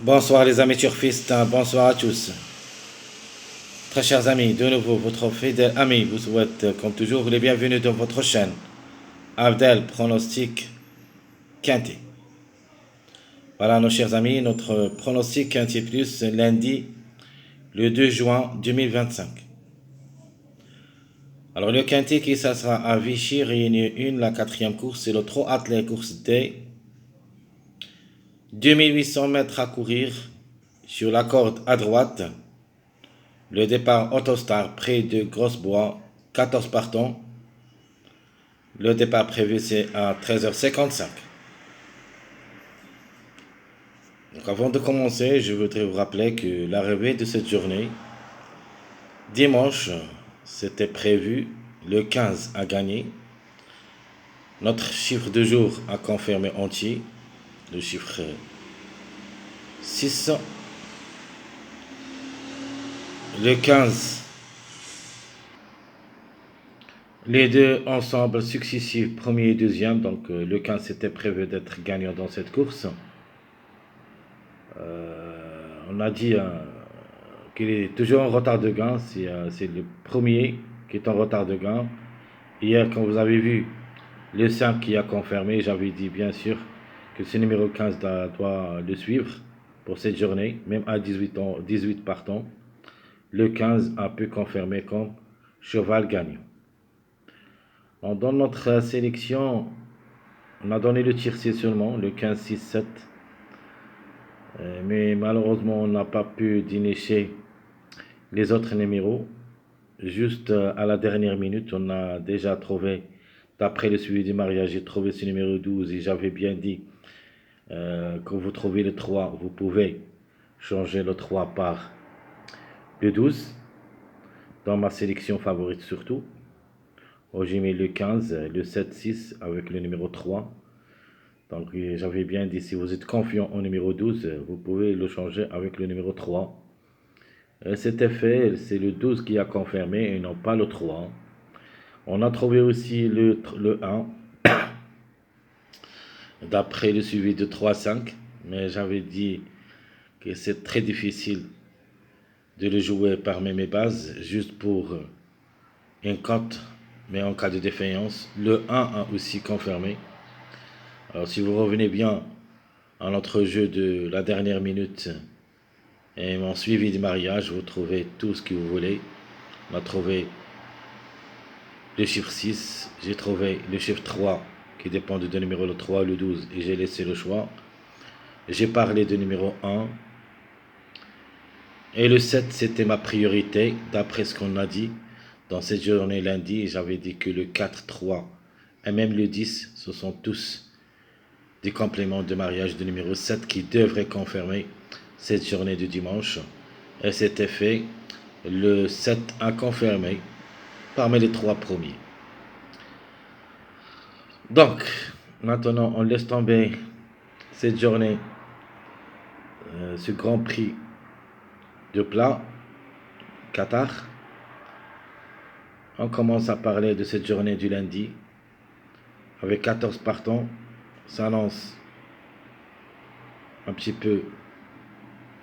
Bonsoir les amis turfistes, bonsoir à tous. Très chers amis, de nouveau votre fidèle ami vous souhaite comme toujours les bienvenus dans votre chaîne. Abdel Pronostic Quintet. Voilà nos chers amis, notre pronostic Quintet Plus lundi le 2 juin 2025. Alors le Quintet qui ça sera à Vichy, réunion 1, la quatrième course, c'est le Trot Athlé course D. 2800 mètres à courir sur la corde à droite. Le départ Autostar près de Grossebois, 14 partants. Le départ prévu c'est à 13h55. Donc avant de commencer, je voudrais vous rappeler que l'arrivée de cette journée, dimanche, c'était prévu le 15 à gagner. Notre chiffre de jour à confirmer entier, le chiffre 6. Le 15, les deux ensembles successifs, premier et deuxième. Donc le 15 c'était prévu d'être gagnant dans cette course. On a dit qu'il est toujours en retard de gain. C'est le premier qui est en retard de gain. Hier, quand vous avez vu le 5 qui a confirmé, j'avais dit bien sûr que ce numéro 15 doit le suivre pour cette journée, même à 18 partants. Le 15 a pu confirmer comme cheval gagnant. Dans notre sélection, on a donné le tiercé seulement, le 15, 6, 7. Mais malheureusement, on n'a pas pu dénicher les autres numéros. Juste à la dernière minute, on a déjà trouvé, d'après le suivi du mariage, j'ai trouvé ce numéro 12 et j'avais bien dit, quand vous trouvez le 3, vous pouvez changer le 3 par le 12, dans ma sélection favorite surtout. J'ai mis le 15, le 7, 6 avec le numéro 3. Donc j'avais bien dit, si vous êtes confiant au numéro 12, vous pouvez le changer avec le numéro 3. C'était fait, c'est le 12 qui a confirmé et non pas le 3. On a trouvé aussi le 1, d'après le suivi de 3-5, mais j'avais dit que c'est très difficile de le jouer parmi mes bases, juste pour une cote, mais en cas de défaillance. Le 1 a aussi confirmé. Alors si vous revenez bien à notre jeu de la dernière minute et mon suivi du mariage, vous trouvez tout ce que vous voulez. On a trouvé le chiffre 6, j'ai trouvé le chiffre 3 qui dépend du numéro le 3, le 12 et j'ai laissé le choix. J'ai parlé de numéro 1 et le 7 c'était ma priorité d'après ce qu'on a dit dans cette journée lundi. J'avais dit que le 4, 3 et même le 10 ce sont tous des compléments de mariage de numéro 7 qui devraient confirmer cette journée de dimanche. Et c'était fait. Le 7 a confirmé parmi les 3 premiers. Donc, maintenant, on laisse tomber cette journée, ce Grand Prix de plat, Qatar. On commence à parler de cette journée du lundi, avec 14 partants. Ça lance un petit peu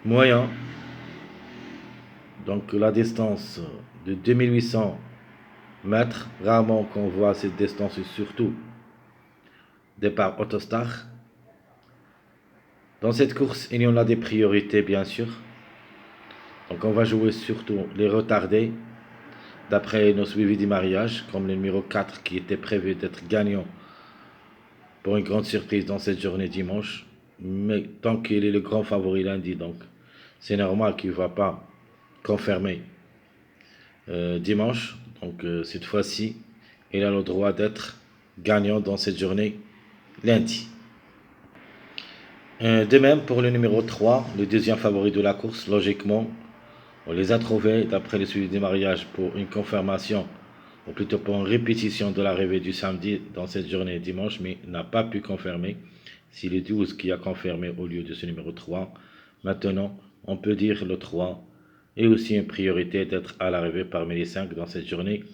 moyen. Donc la distance de 2800 mètres, rarement qu'on voit cette distance, surtout départ Autostar. Dans cette course, il y en a des priorités bien sûr. Donc on va jouer surtout les retardés, d'après nos suivis du mariage, comme le numéro 4 qui était prévu d'être gagnant pour une grande surprise dans cette journée dimanche. Mais tant qu'il est le grand favori lundi, donc c'est normal qu'il ne va pas confirmer dimanche. Donc cette fois-ci, il a le droit d'être gagnant dans cette journée lundi. De même pour le numéro 3, le deuxième favori de la course, logiquement, on les a trouvés d'après le suivi des mariages pour une confirmation, ou plutôt pour une répétition de l'arrivée du samedi dans cette journée dimanche, mais n'a pas pu confirmer. C'est le 12 qui a confirmé au lieu de ce numéro 3. Maintenant, on peut dire le 3 est aussi une priorité d'être à l'arrivée parmi les 5 dans cette journée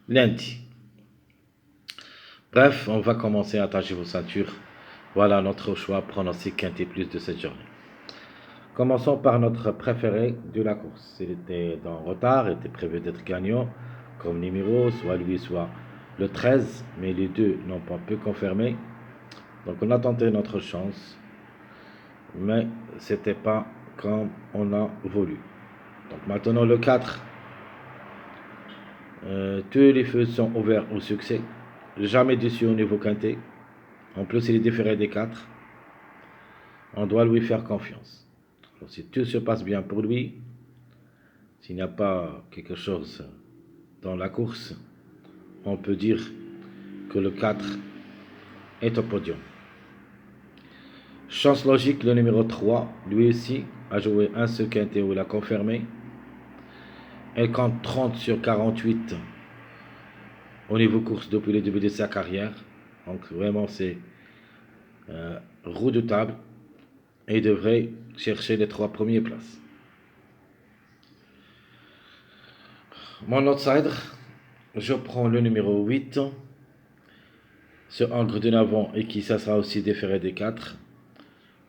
lundi. Bref, on va commencer à attacher vos ceintures. Voilà notre choix pronostic quintet plus de cette journée. Commençons par notre préféré de la course. Il était en retard, il était prévu d'être gagnant comme numéro, soit lui, soit le 13, mais les deux n'ont pas pu confirmer. Donc on a tenté notre chance, mais c'était pas comme on a voulu. Donc maintenant le 4, tous les feux sont ouverts au succès. Jamais déçu au niveau quintet. En plus, il est différé des 4. On doit lui faire confiance. Alors, si tout se passe bien pour lui, s'il n'y a pas quelque chose dans la course, on peut dire que le 4 est au podium. Chance logique, le numéro 3, lui aussi, a joué un seul quintet où il a confirmé. Elle compte 30 sur 48 au niveau course depuis le début de sa carrière. Donc vraiment, c'est redoutable et devrait chercher les 3 premières places. Mon outsider, je prends le numéro 8, ce Angre de Navon et qui ça sera aussi déféré des 4.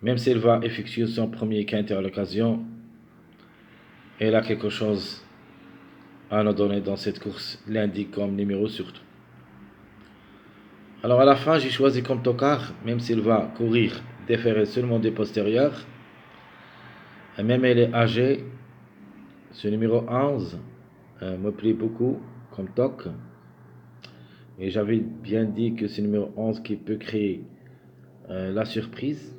Même s'il va effectuer son premier quintet à l'occasion, elle a quelque chose à nous donner dans cette course, lundi comme numéro surtout. Alors à la fin, j'ai choisi comme tocard, même s'il va courir déféré seulement des postérieurs, et même elle est âgée, ce numéro 11 me plaît beaucoup comme toc. Et j'avais bien dit que c'est le numéro 11 qui peut créer la surprise.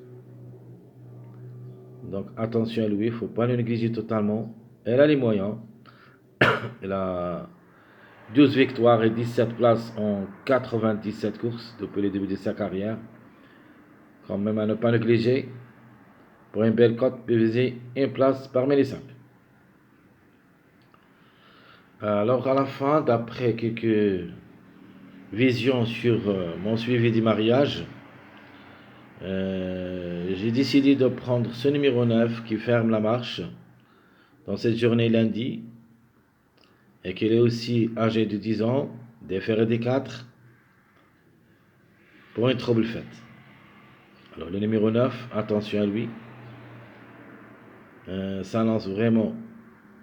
Donc attention à lui, il ne faut pas le négliger totalement. Elle a les moyens. Elle a 12 victoires et 17 places en 97 courses depuis le début de sa carrière. Quand même à ne pas négliger. Pour une belle cote, peut viser une place parmi les 5. Alors à la fin, d'après quelques visions sur mon suivi du mariage, j'ai décidé de prendre ce numéro 9 qui ferme la marche dans cette journée lundi et qu'il est aussi âgé de 10 ans, déféré des 4 pour une trouble faite. Alors le numéro 9, attention à lui, ça lance vraiment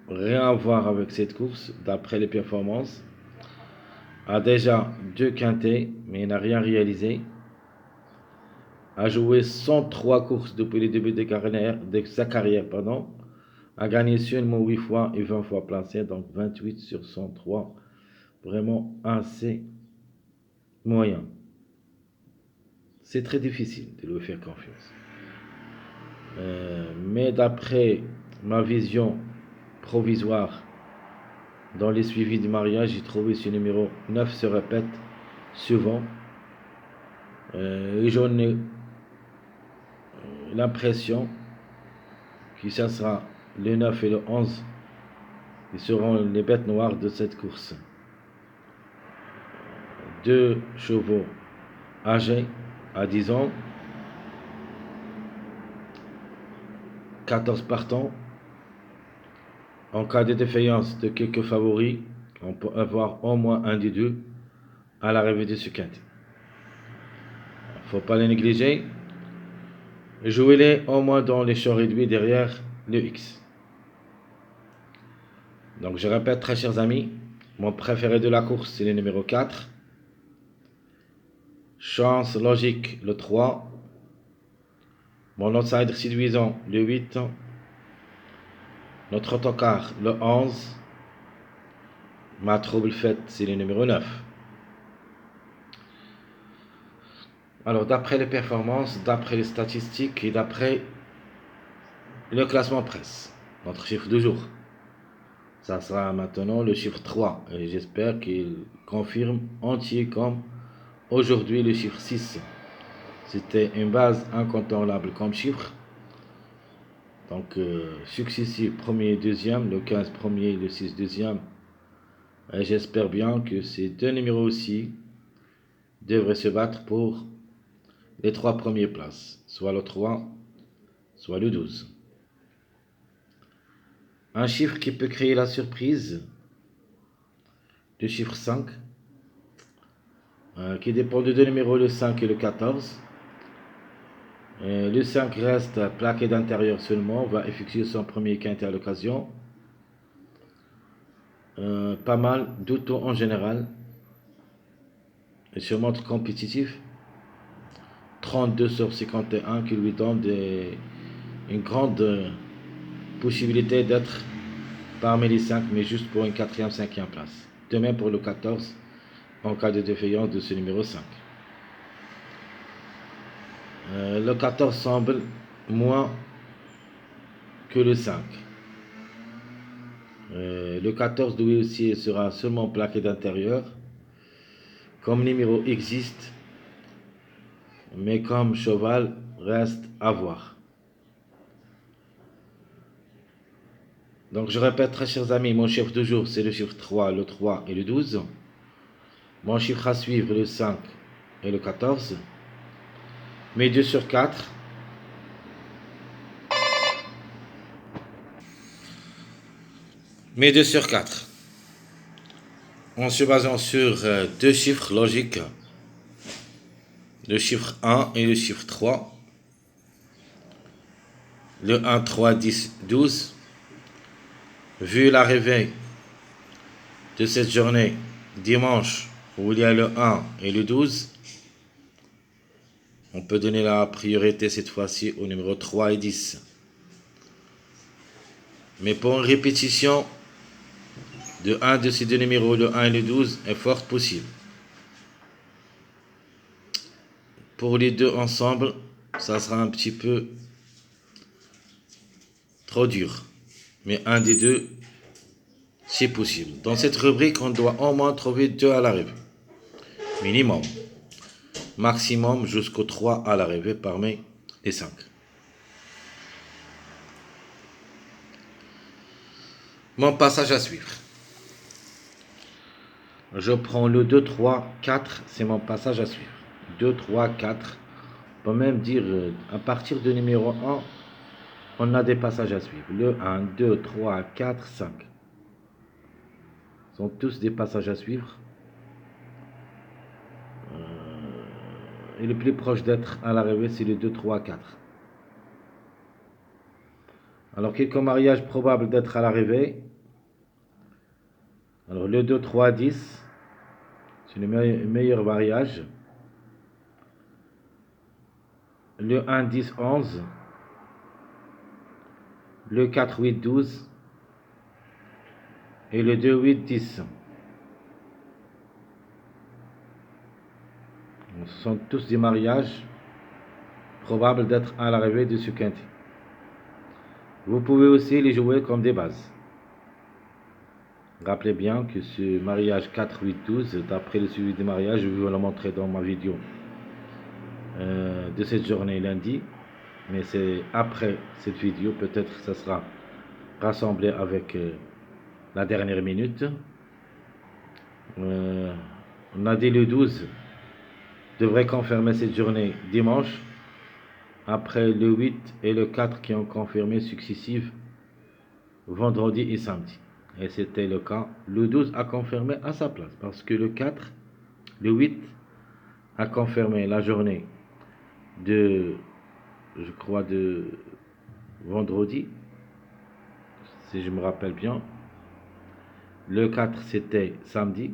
rien à voir avec cette course d'après les performances. A déjà 2 quintets mais il n'a rien réalisé. A joué 103 courses depuis le début de sa carrière, a gagné seulement 8 fois et 20 fois placé, donc 28 sur 103. Vraiment assez moyen. C'est très difficile de lui faire confiance. Mais d'après ma vision provisoire dans les suivis du mariage, j'ai trouvé ce numéro 9 se répète souvent. Et j'en ai l'impression que ça sera le 9 et le 11 qui seront les bêtes noires de cette course. 2 chevaux âgés à 10 ans, 14 partants. En cas de défaillance de quelques favoris, on peut avoir au moins un des deux à l'arrivée de ce quintet. Il ne faut pas les négliger. Jouez-les au moins dans les champs réduits derrière le X. Donc je répète, très chers amis, mon préféré de la course, c'est le numéro 4. Chance logique, le 3. Mon outsider séduisant, le 8. Notre autocar, le 11. Ma trouble faite, c'est le numéro 9. Alors, d'après les performances, d'après les statistiques et d'après le classement presse, notre chiffre du jour, ça sera maintenant le chiffre 3. Et j'espère qu'il confirme entier comme aujourd'hui le chiffre 6. C'était une base incontournable comme chiffre. Donc, successif, premier et deuxième, le 15 premier et le 6 deuxième. Et j'espère bien que ces deux numéros aussi devraient se battre pour les 3 premières places, soit le 3, soit le 12. Un chiffre qui peut créer la surprise, le chiffre 5, qui dépend de deux numéros, le 5 et le 14. Le 5 reste plaqué d'intérieur seulement, va effectuer son premier quintet à l'occasion. Pas mal d'auto en général. Il se montre compétitif. 32 sur 51 qui lui donne une grande possibilité d'être parmi les 5, mais juste pour une 4e, 5e place. De même pour le 14 en cas de défaillance de ce numéro 5. Le 14 semble moins que le 5. Le 14 lui aussi sera seulement plaqué d'intérieur. Comme numéro existe, mais comme cheval reste à voir. Donc je répète très chers amis, mon chiffre de jour c'est le chiffre 3, le 3 et le 12. Mon chiffre à suivre le 5 et le 14. Mes 2 sur 4. Mes 2 sur 4. En se basant sur deux chiffres logiques, le chiffre 1 et le chiffre 3. Le 1, 3, 10, 12. Vu l'arrivée de cette journée dimanche où il y a le 1 et le 12, on peut donner la priorité cette fois-ci au numéro 3 et 10. Mais pour une répétition de un de ces deux numéros, le 1 et le 12, est fort possible. Pour les deux ensemble, ça sera un petit peu trop dur. Mais un des deux, c'est possible. Dans cette rubrique, on doit au moins trouver 2 à l'arrivée. Minimum. Maximum jusqu'au 3 à l'arrivée parmi les 5. Mon passage à suivre. Je prends le 2, 3, 4, c'est mon passage à suivre. 2, 3, 4. On peut même dire à partir du numéro 1, on a des passages à suivre. Le 1, 2, 3, 4, 5. Ce sont tous des passages à suivre. Et le plus proche d'être à l'arrivée, c'est le 2, 3, 4. Alors, quelques mariages probables d'être à l'arrivée. Alors, le 2, 3, 10. C'est le meilleur mariage. Le 1, 10, 11. Le 4, 8, 12. Et le 2, 8, 10. Ce sont tous des mariages probables d'être à l'arrivée de ce quintet. Vous pouvez aussi les jouer comme des bases. Rappelez bien que ce mariage 4, 8, 12, d'après le suivi des mariages, je vais vous le montrer dans ma vidéo de cette journée lundi. Mais c'est après cette vidéo, peut-être que ça sera rassemblé avec la dernière minute. On a dit le 12 devrait confirmer cette journée dimanche, après le 8 et le 4 qui ont confirmé successifs vendredi et samedi. Et c'était le cas. Le 12 a confirmé à sa place, parce que le 4, le 8 a confirmé la journée de, je crois, de vendredi, si je me rappelle bien. Le 4, c'était samedi,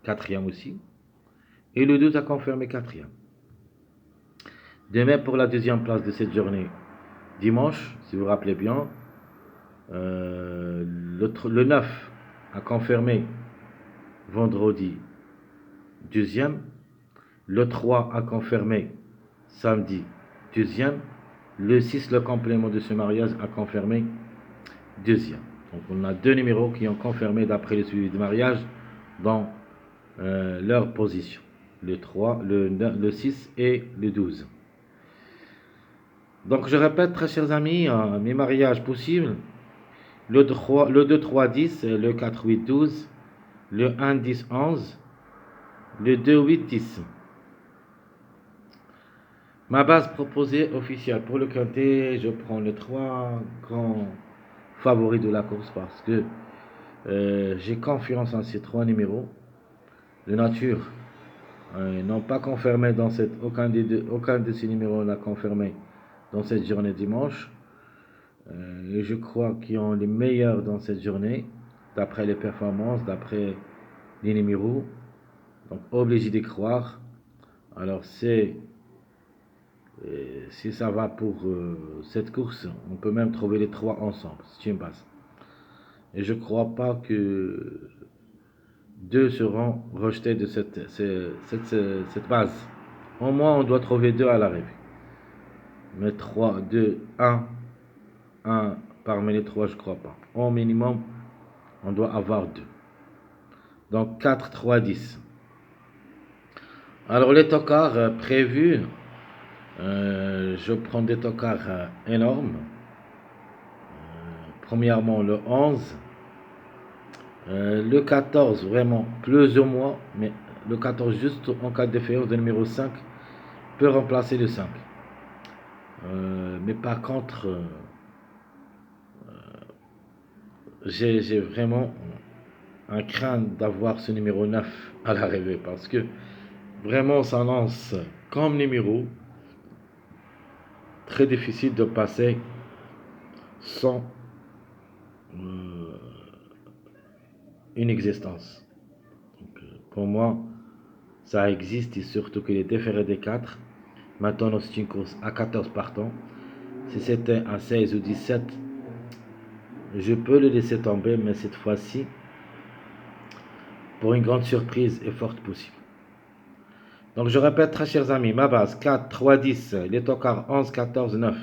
4e aussi. Et le 12 a confirmé 4e. De même pour la deuxième place de cette journée, dimanche, si vous vous rappelez bien, le 9 a confirmé vendredi, deuxième. Le 3 a confirmé samedi, deuxième. Le 6, le complément de ce mariage, a confirmé deuxième. Donc on a deux numéros qui ont confirmé d'après le suivi du mariage dans leur position. Le 3, le 6 et le 12. Donc je répète très chers amis, mes mariages possibles. Le 2, 3, 10, le 4, 8, 12, le 1, 10, 11, le 2, 8, 10. Ma base proposée officielle pour le quintet, je prends les 3 grands favoris de la course parce que j'ai confiance en ces 3 numéros. De nature n'ont pas confirmé aucun de ces numéros n'a confirmé dans cette journée dimanche. Et je crois qu'ils ont les meilleurs dans cette journée, d'après les performances, d'après les numéros. Donc obligé d'y croire. Alors si ça va pour cette course, on peut même trouver les trois ensemble, c'est une base. Et je crois pas que deux seront rejetés de cette base. Au moins, on doit trouver deux à l'arrivée. Mais 3, 2, un parmi les trois, je crois pas. Au minimum, on doit avoir deux. Donc 4, 3, 10. Alors les tocards prévus, je prends des tocards énormes. Premièrement le 11. Le 14, vraiment, plus ou moins, mais le 14, juste en cas de défaillance de numéro 5, peut remplacer le 5. Mais par contre, j'ai vraiment un craint d'avoir ce numéro 9 à l'arrivée parce que vraiment, ça lance comme numéro très difficile de passer sans une existence. Donc, pour moi, ça existe et surtout que les déférés des 4, maintenant c'est une course à 14 partants. Si c'était à 16 ou 17, je peux le laisser tomber, mais cette fois-ci, pour une grande surprise est forte possible. Donc je répète, très chers amis, ma base 4, 3, 10, les tocards 11, 14, 9.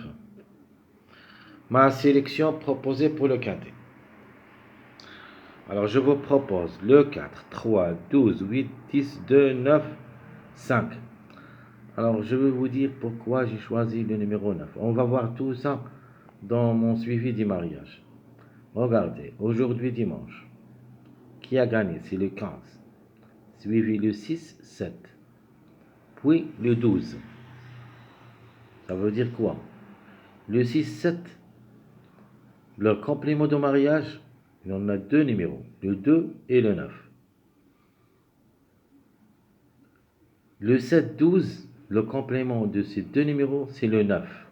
Ma sélection proposée pour le quintet. Alors je vous propose le 4, 3, 12, 8, 10, 2, 9, 5. Alors je vais vous dire pourquoi j'ai choisi le numéro 9. On va voir tout ça dans mon suivi du mariage. Regardez, aujourd'hui dimanche, qui a gagné? C'est le 15, suivi le 6, 7, puis le 12. Ça veut dire quoi? Le 6, 7, le complément de mariage, il en a deux numéros, le 2 et le 9. Le 7, 12, le complément de ces deux numéros, c'est le 9.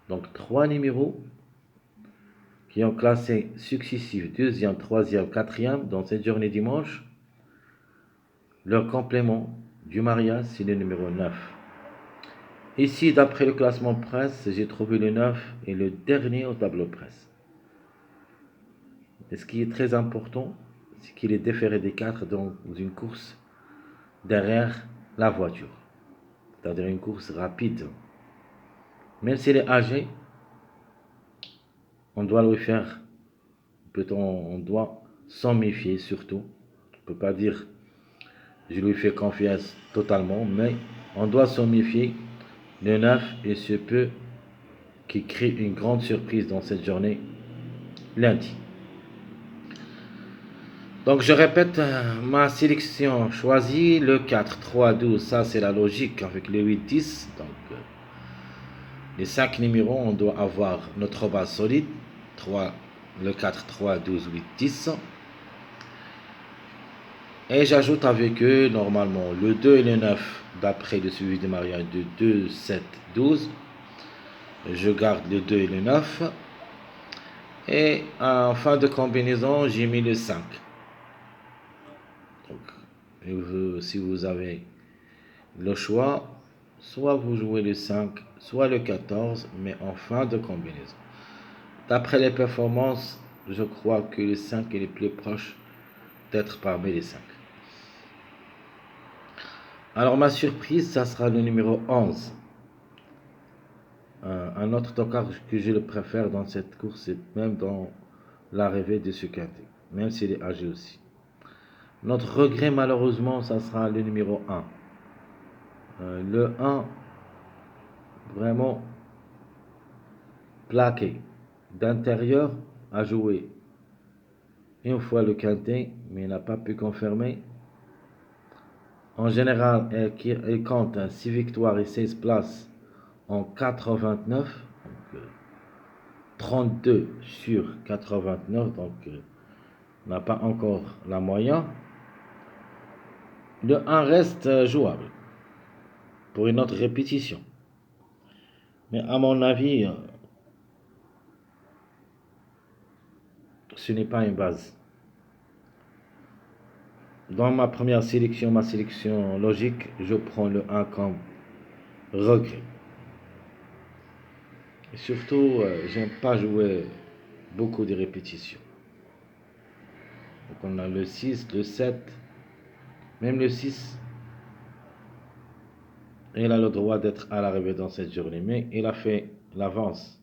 Donc trois numéros qui ont classé successifs deuxième, troisième, quatrième dans cette journée dimanche. Leur complément du mariage, c'est le numéro 9. Ici, d'après le classement presse, j'ai trouvé le 9 et le dernier au tableau presse. Et ce qui est très important, c'est qu'il est déféré des 4 dans une course derrière la voiture. C'est-à-dire une course rapide. Même s'il est âgé, on doit lui faire, on doit s'en méfier surtout. On ne peut pas dire je lui fais confiance totalement, mais on doit s'en méfier. Le 9 et se peut qu'il crée une grande surprise dans cette journée lundi. Donc je répète ma sélection choisie, le 4, 3, 12, ça c'est la logique avec le 8, 10. Donc les 5 numéros, on doit avoir notre base solide. 3, le 4, 3, 12, 8, 10. Et j'ajoute avec eux normalement le 2 et le 9 d'après le suivi de mariage de 2, 7, 12. Je garde le 2 et le 9. Et en fin de combinaison, j'ai mis le 5. Donc, si vous avez le choix, soit vous jouez le 5, soit le 14, mais en fin de combinaison. D'après les performances, je crois que le 5 est le plus proche d'être parmi les 5. Alors ma surprise, ça sera le numéro 11. Un autre tocard que je le préfère dans cette course, et même dans l'arrivée de ce quintet, même s'il est âgé aussi. Notre regret, malheureusement, ça sera le numéro 1. Le 1, vraiment plaqué. D'intérieur, a joué une fois le quintet, mais il n'a pas pu confirmer. En général, elle compte 6 victoires et 16 places en 89. Donc, 32 sur 89, donc n'a pas encore la moyenne. Le 1 reste jouable pour une autre répétition. Mais à mon avis, ce n'est pas une base. Dans ma première sélection, ma sélection logique, je prends le 1 comme regret. Et surtout, j'aime pas jouer beaucoup de répétitions. Donc on a le 6, le 7, même le 6. Il a le droit d'être à l'arrivée dans cette journée, mais il a fait l'avance.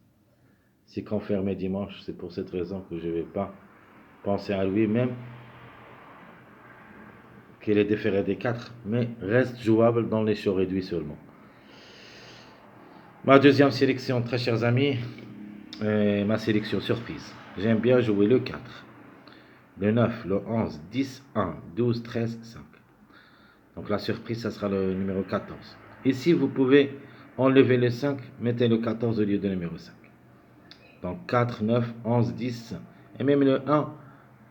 C'est confirmé dimanche, c'est pour cette raison que je ne vais pas penser à lui, même qu'il est déféré des 4, mais reste jouable dans les shows réduits seulement. Ma deuxième sélection, très chers amis, est ma sélection surprise. J'aime bien jouer le 4, le 9, le 11, 10, 1, 12, 13, 5. Donc la surprise, ça sera le numéro 14. Ici, vous pouvez enlever le 5, mettez le 14 au lieu du numéro 5. Donc 4, 9, 11, 10, et même le 1,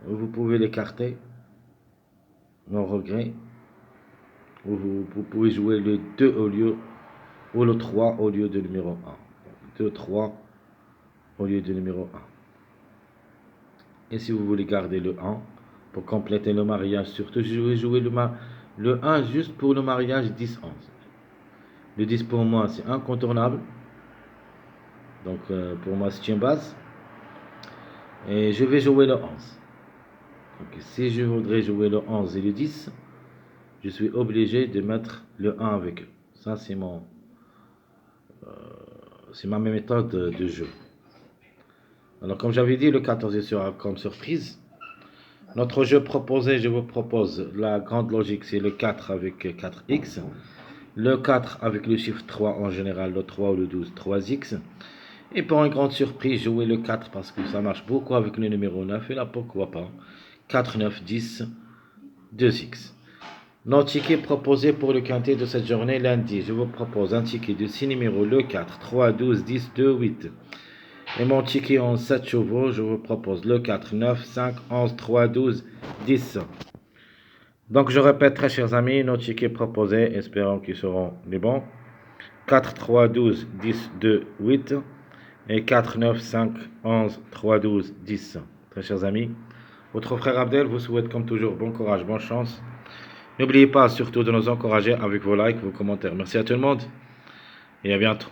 vous pouvez l'écarter, non regret. Vous pouvez jouer le 2 ou le 3 au lieu du numéro 1. 2, 3 au lieu du numéro 1. Et si vous voulez garder le 1, pour compléter le mariage, surtout je vais jouer le 1 juste pour le mariage 10-11. Le 10 pour moi c'est incontournable. Donc pour moi c'est une base. Et je vais jouer le 11. Donc si je voudrais jouer le 11 et le 10, je suis obligé de mettre le 1 avec eux. Ça c'est ma méthode de jeu. Alors comme j'avais dit, le 14 sera comme surprise. Notre jeu proposé, je vous propose la grande logique, c'est le 4 avec 4x. Le 4 avec le chiffre 3 en général, le 3 ou le 12, 3x. Et pour une grande surprise, jouer le 4 parce que ça marche beaucoup avec le numéro 9. Et là, pourquoi pas 4, 9, 10, 2x. Notre ticket proposé pour le quintet de cette journée lundi, je vous propose un ticket de 6 numéros, le 4, 3, 12, 10, 2, 8. Et mon ticket en 7 chevaux, je vous propose le 4, 9, 5, 11, 3, 12, 10. Donc je répète très chers amis, nos tickets proposés, espérons qu'ils seront les bons. 4, 3, 12, 10, 2, 8. Et 4, 9, 5, 11, 3, 12, 10. Très chers amis, votre frère Abdel vous souhaite comme toujours bon courage, bonne chance. N'oubliez pas surtout de nous encourager avec vos likes, vos commentaires. Merci à tout le monde et à bientôt.